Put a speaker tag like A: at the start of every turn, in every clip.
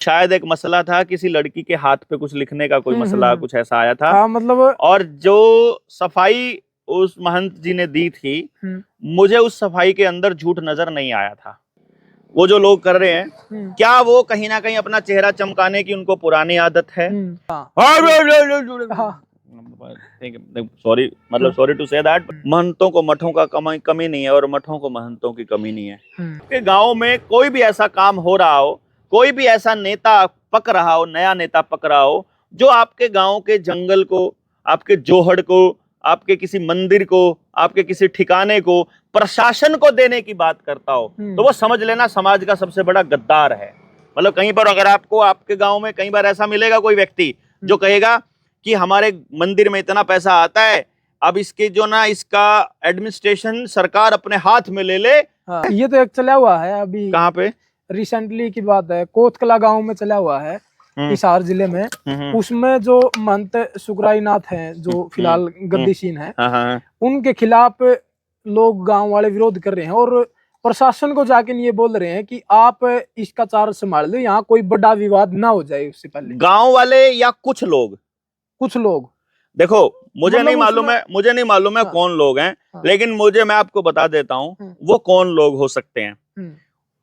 A: शायद एक मसला था, किसी लड़की के हाथ पे कुछ लिखने का कोई मसला कुछ ऐसा आया था।
B: हाँ, मतलब
A: और जो सफाई उस महंत जी ने दी थी, मुझे उस सफाई के अंदर झूठ नजर नहीं आया था। वो जो लोग कर रहे हैं, क्या वो कहीं ना कहीं अपना चेहरा चमकाने की उनको पुरानी आदत है? सॉरी, मतलब सॉरी टू से दैट, महंतों को मठों का कमी नहीं है और मठों को महंतों की कमी नहीं है। कि गांव में कोई भी ऐसा काम हो रहा हो, कोई भी ऐसा नेता पक रहा हो, नया नेता पक रहा हो, जो आपके गांव के जंगल को, आपके जोहड़ को, आपके किसी मंदिर को, आपके किसी ठिकाने को, प्रशासन को देने की बात करता हो, तो वो समझ लेना समाज का सबसे बड़ा गद्दार है। मतलब कहीं पर अगर आपको आपके गांव में कई बार ऐसा मिलेगा कोई व्यक्ति जो कहेगा कि हमारे मंदिर में इतना पैसा आता है, अब इसके जो ना इसका एडमिनिस्ट्रेशन सरकार अपने हाथ में ले ले।
B: हाँ, ये तो एक चला हुआ है अभी।
A: कहाँ पे?
B: रिसेंटली की बात है, कोतकला गांव में चला हुआ है, हिसार जिले में। उसमें जो महंत सुखराई नाथ हैं, जो फिलहाल गद्दीशीन है, उनके खिलाफ लोग गांव वाले विरोध कर रहे हैं और प्रशासन को जाके ये बोल रहे हैं कि आप इसका चार्ज संभाल लो, यहाँ कोई बड़ा विवाद ना हो जाए उससे पहले।
A: गांव वाले या कुछ लोग देखो, मुझे नहीं मालूम है कौन लोग हैं, लेकिन मैं आपको बता देता हूँ वो कौन लोग हो सकते हैं।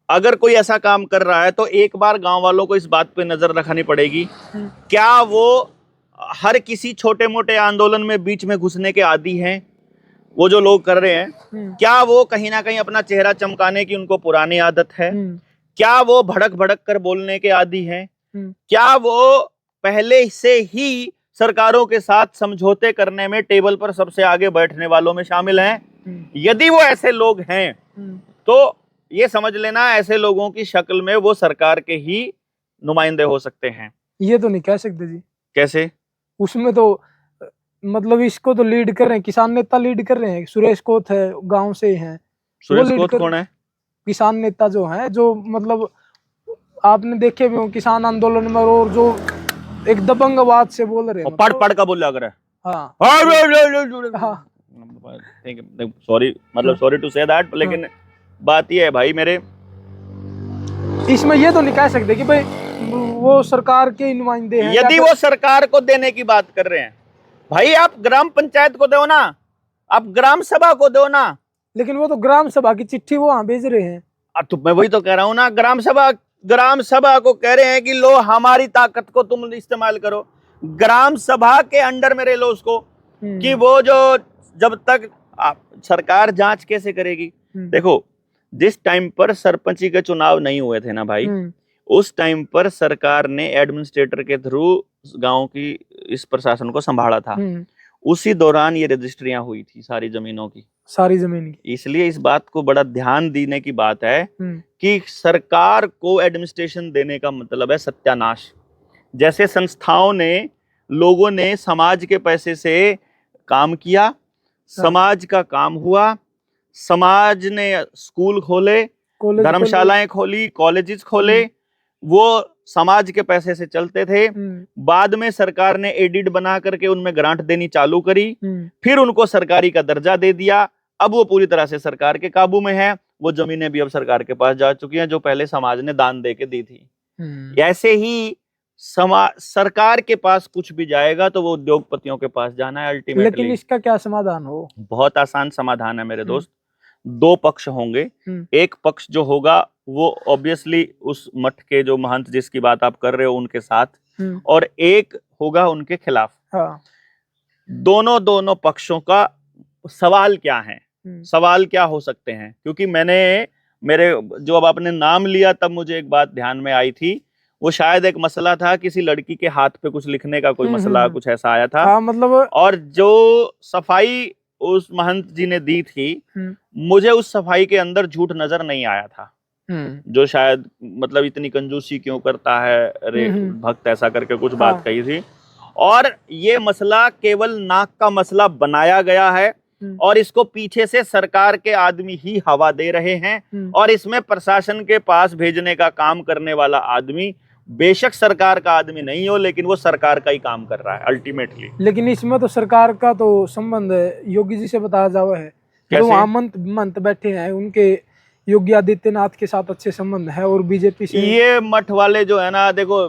A: अगर कोई ऐसा काम कर रहा है तो एक बार गांव वालों को इस बात पे नजर रखनी पड़ेगी, क्या वो हर किसी छोटे मोटे आंदोलन में बीच में घुसने के आदी हैं? वो जो लोग कर रहे हैं, क्या वो कहीं ना कहीं अपना चेहरा चमकाने की उनको पुरानी आदत है? क्या वो भड़क भड़क कर बोलने के आदी हैं? क्या वो पहले से ही सरकारों के साथ समझौते करने में टेबल पर सबसे आगे बैठने वालों में शामिल हैं? यदि वो ऐसे लोग हैं तो ये समझ लेना, ऐसे लोगों की शक्ल में वो सरकार के ही नुमाइंदे हो सकते हैं।
B: ये तो नहीं कह सकते जी।
A: कैसे?
B: उसमें तो मतलब इसको तो लीड कर रहे हैं, किसान नेता लीड कर रहे हैं। सुरेश कोत है, गांव से हैं।
A: सुरेश कोत कौन है?
B: किसान नेता जो है, जो मतलब आपने देखे भी हो किसान आंदोलन में, और जो एक दबंग आवाज से बोल रहे हैं,
A: पढ़ का बोल लग रहा है। सॉरी, मतलब सॉरी टू से दैट, लेकिन बात ये है भाई मेरे,
B: इसमें ये तो नहीं कह सकते कि भाई वो सरकार के नुमाइंदे हैं।
A: यदि वो सरकार को देने की बात कर रहे हैं, भाई आप ग्राम पंचायत को दो ना, आप ग्राम सभा को दो ना।
B: लेकिन वो तो ग्राम सभा की चिट्ठी वो वहां भेज रहे हैं।
A: तो मैं वही तो कह रहा हूँ ना, ग्राम सभा को कह रहे हैं कि लो हमारी ताकत को तुम इस्तेमाल करो, ग्राम सभा के अंडर में रह लो उसको, कि वो जो जब तक सरकार जांच कैसे करेगी। देखो, जिस टाइम पर सरपंची के चुनाव नहीं हुए थे ना भाई, उस टाइम पर सरकार ने एडमिनिस्ट्रेटर के थ्रू गांव की इस प्रशासन को संभाला था। उसी दौरान ये रजिस्ट्रियां हुई थी सारी जमीनों की,
B: सारी जमीन की।
A: इसलिए इस बात को बड़ा ध्यान देने की बात है कि सरकार को एडमिनिस्ट्रेशन देने का मतलब है सत्यानाश। जैसे संस्थाओं ने, लोगों ने समाज के पैसे से काम किया, समाज का काम हुआ, समाज ने स्कूल खोले, धर्मशालाएं खोली, कॉलेजेस खोले, वो समाज के पैसे से चलते थे। बाद में सरकार ने एडिड बना करके उनमें ग्रांट देनी चालू करी, फिर उनको सरकारी का दर्जा दे दिया। अब वो पूरी तरह से सरकार के काबू में है। वो जमीनें भी अब सरकार के पास जा चुकी हैं जो पहले समाज ने दान दे के दी थी। ऐसे ही सरकार के पास कुछ भी जाएगा तो वो उद्योगपतियों के पास जाना है अल्टीमेटली।
B: लेकिन इसका क्या समाधान हो?
A: बहुत आसान समाधान है मेरे दोस्त। दो पक्ष होंगे। एक पक्ष जो होगा वो ऑब्वियसली उस मठ के जो महंत जिसकी बात आप कर रहे हो उनके साथ, और एक होगा उनके खिलाफ। दोनों पक्षों का सवाल क्या है, सवाल क्या हो सकते हैं? क्योंकि मेरे जो अब आपने नाम लिया तब मुझे एक बात ध्यान में आई थी, वो शायद एक मसला था, किसी लड़की के हाथ पे कुछ लिखने का कोई मसला कुछ ऐसा आया था।
B: मतलब
A: और जो सफाई उस महंत जी ने दी थी, मुझे उस सफाई के अंदर झूठ नजर नहीं आया था। जो शायद मतलब इतनी कंजूसी क्यों करता है अरे भक्त, ऐसा करके कुछ बात कही थी। और ये मसला केवल नाक का मसला बनाया गया है और इसको पीछे से सरकार के आदमी ही हवा दे रहे हैं। और इसमें प्रशासन के पास भेजने का काम करने वाला आदमी बेशक सरकार का आदमी नहीं हो, लेकिन वो सरकार का ही काम कर रहा है अल्टीमेटली।
B: लेकिन इसमें तो सरकार का तो संबंध योगी जी से बताया जावा है। जो वहां मंत बैठे हैं, उनके योगी आदित्यनाथ के साथ अच्छे संबंध है और बीजेपी से।
A: ये मठ वाले जो है ना, देखो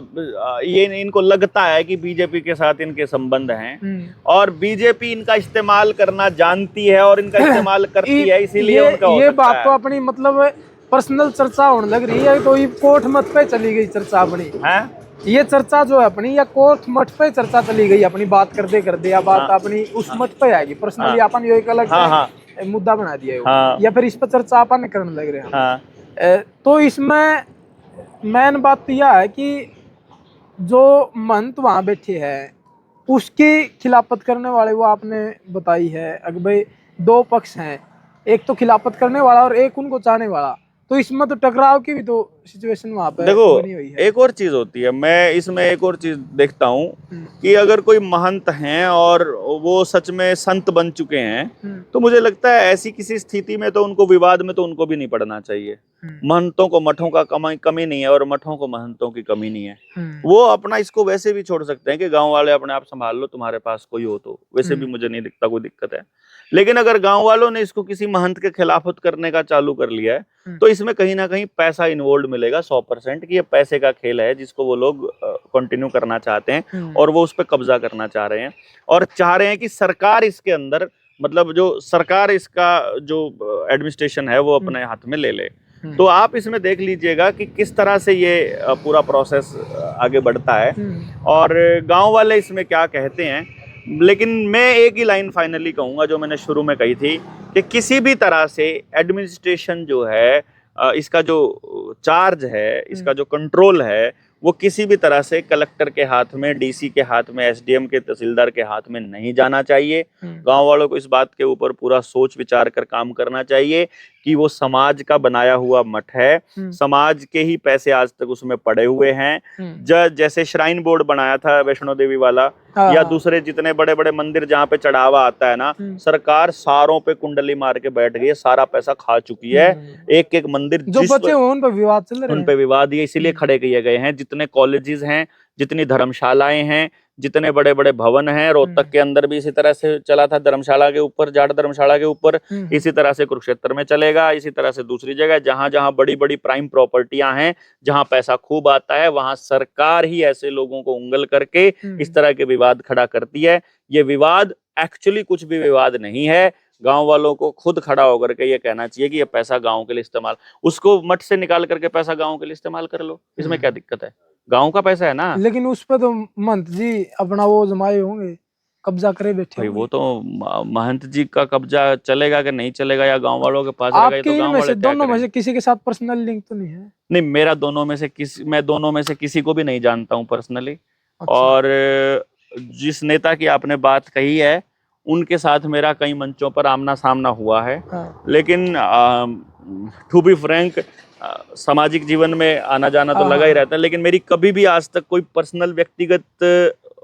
A: ये इनको लगता है कि बीजेपी के साथ इनके संबंध हैं और बीजेपी इनका इस्तेमाल करना जानती है और इनका इस्तेमाल करती है, इसीलिए उनका हो
B: ये
A: सकता
B: बात
A: है।
B: तो अपनी मतलब पर्सनल चर्चा होने लग रही है, तो ये कोर्ट मत पे चली गई चर्चा अपनी
A: है।
B: ये चर्चा जो है अपनी या कोर्ट मठ पे चर्चा चली गई अपनी, बात करते करते या बात अपनी उस मठ पे आएगी पर्सनली अपन ये एक अलग मुद्दा बना दिया या फिर इस पर चर्चा अपन करने लग रहे हैं। तो इसमें मेन बात यह है कि जो महंत वहां बैठे हैं उसकी खिलाफत करने वाले वो आपने बताई है। अगर भाई दो पक्ष हैं, एक तो खिलाफत करने वाला और एक उनको चाहने वाला, तो इसमें तो टकराव की भी तो सिचुएशन वहां पे
A: देखो
B: बनी हुई है।
A: एक और चीज होती है, मैं इसमें एक और चीज देखता हूँ कि अगर कोई महंत हैं और वो सच में संत बन चुके हैं तो मुझे लगता है ऐसी किसी स्थिति में तो उनको विवाद में तो उनको भी नहीं पड़ना चाहिए। महंतों को मठों का कमी नहीं है और मठों को महंतों की कमी नहीं है। वो अपना इसको वैसे भी छोड़ सकते हैं कि गांव वाले अपने आप संभाल लो, तुम्हारे पास कोई हो तो, वैसे भी मुझे नहीं दिखता कोई दिक्कत है। लेकिन अगर गांव वालों ने इसको किसी महंत के खिलाफत करने का चालू कर लिया है तो इसमें कहीं ना कहीं पैसा इन्वॉल्व मिलेगा 100% कि ये पैसे का खेल है जिसको वो लोग कंटिन्यू करना चाहते हैं और वो उस पर कब्जा करना चाह रहे हैं और चाह रहे हैं कि सरकार इसके अंदर, मतलब जो सरकार इसका जो एडमिनिस्ट्रेशन है वो अपने हाथ में ले ले। तो आप इसमें देख लीजिएगा कि किस तरह से ये पूरा प्रोसेस आगे बढ़ता है और गांव वाले इसमें क्या कहते हैं। लेकिन मैं एक ही लाइन फाइनली कहूंगा जो मैंने शुरू में कही थी कि किसी भी तरह से एडमिनिस्ट्रेशन जो है, इसका जो चार्ज है, इसका जो कंट्रोल है, वो किसी भी तरह से कलेक्टर के हाथ में, डीसी के हाथ में, एसडीएम के, तहसीलदार के हाथ में नहीं जाना चाहिए। गांव वालों को इस बात के ऊपर पूरा सोच विचार कर काम करना चाहिए कि वो समाज का बनाया हुआ मठ है, समाज के ही पैसे आज तक उसमें पड़े हुए हैं। जैसे श्राइन बोर्ड बनाया था वैष्णो देवी वाला या दूसरे जितने बड़े बड़े मंदिर जहाँ पे चढ़ावा आता है ना, सरकार सारों पे कुंडली मार के बैठ गई है, सारा पैसा खा चुकी है। एक एक मंदिर
B: जो बचे उन पे विवाद चल रहे हैं,
A: उन पे विवाद ये इसीलिए खड़े किए गए हैं। जितने कॉलेजेस हैं, जितनी धर्मशालाएं हैं, जितने बड़े बड़े भवन हैं, रोहतक के अंदर भी इसी तरह से चला था, धर्मशाला के ऊपर, जाट धर्मशाला के ऊपर, इसी तरह से कुरुक्षेत्र में चलेगा, इसी तरह से दूसरी जगह जहां जहां बड़ी बड़ी प्राइम प्रॉपर्टियां हैं, जहां पैसा खूब आता है, वहां सरकार ही ऐसे लोगों को उंगल करके इस तरह के विवाद खड़ा करती है। ये विवाद एक्चुअली कुछ भी विवाद नहीं है। गांव वालों को खुद खड़ा होकर के ये कहना चाहिए कि ये पैसा गांव के लिए इस्तेमाल, उसको मठ से निकाल करके पैसा गांव के लिए इस्तेमाल कर लो, इसमें क्या दिक्कत है? गांव का पैसा है ना।
B: लेकिन उस पर तो महंत जी अपना वो जमाए होंगे, कब्जा करे बैठे
A: भाई वो तो महंत जी का कब्जा चलेगा कि नहीं चलेगा या गांव वालों के पास रहेगा, ये तो गांव वाले
B: दोनों में से किसी के साथ पर्सनल लिंक तो नहीं है?
A: नहीं, मेरा मैं दोनों में से किसी को भी नहीं जानता हूँ पर्सनली। अच्छा। और जिस नेता की आपने बात कही है उनके साथ मेरा कई मंचों पर आमना सामना हुआ है। हाँ। लेकिन टू बी फ्रैंक, सामाजिक जीवन में आना जाना तो लगा ही रहता है, लेकिन मेरी कभी भी आज तक कोई पर्सनल व्यक्तिगत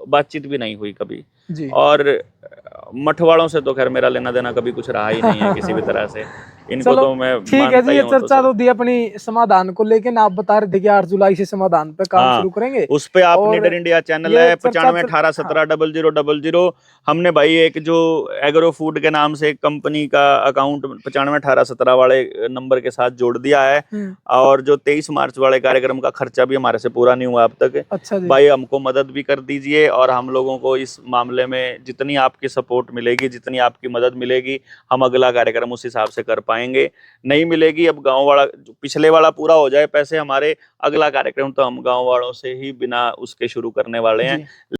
A: बातचीत भी नहीं हुई कभी जी। और मठवाड़ों से तो खैर मेरा लेना देना कभी कुछ रहा ही नहीं है किसी भी तरह से। इनको तो मैं
B: ठीक है जी, ये चर्चा तो दी अपनी समाधान को, लेकिन आप बता रहे थे कि 8 जुलाई से समाधान पे काम शुरू करेंगे।
A: उस पे आप नीडर इंडिया चैनल है 9518170000। हमने भाई एक जो एग्रो फूड के नाम से एक कंपनी का अकाउंट 951817 वाले नंबर के साथ जोड़ दिया है और जो 23 मार्च वाले कार्यक्रम का खर्चा भी हमारे से पूरा नहीं हुआ अब तक। अच्छा भाई, हमको मदद भी कर दीजिए और हम लोगों को इस मामले में जितनी आपकी सपोर्ट मिलेगी, जितनी आपकी मदद मिलेगी, हम अगला कार्यक्रम उस हिसाब से कर पाएंगे। नहीं मिलेगी, अब गांव वाला पिछले वाला पूरा हो जाए पैसे हमारे, अगला कार्यक्रम तो हम गांव वालों से ही बिना उसके शुरू करने वाले हैं।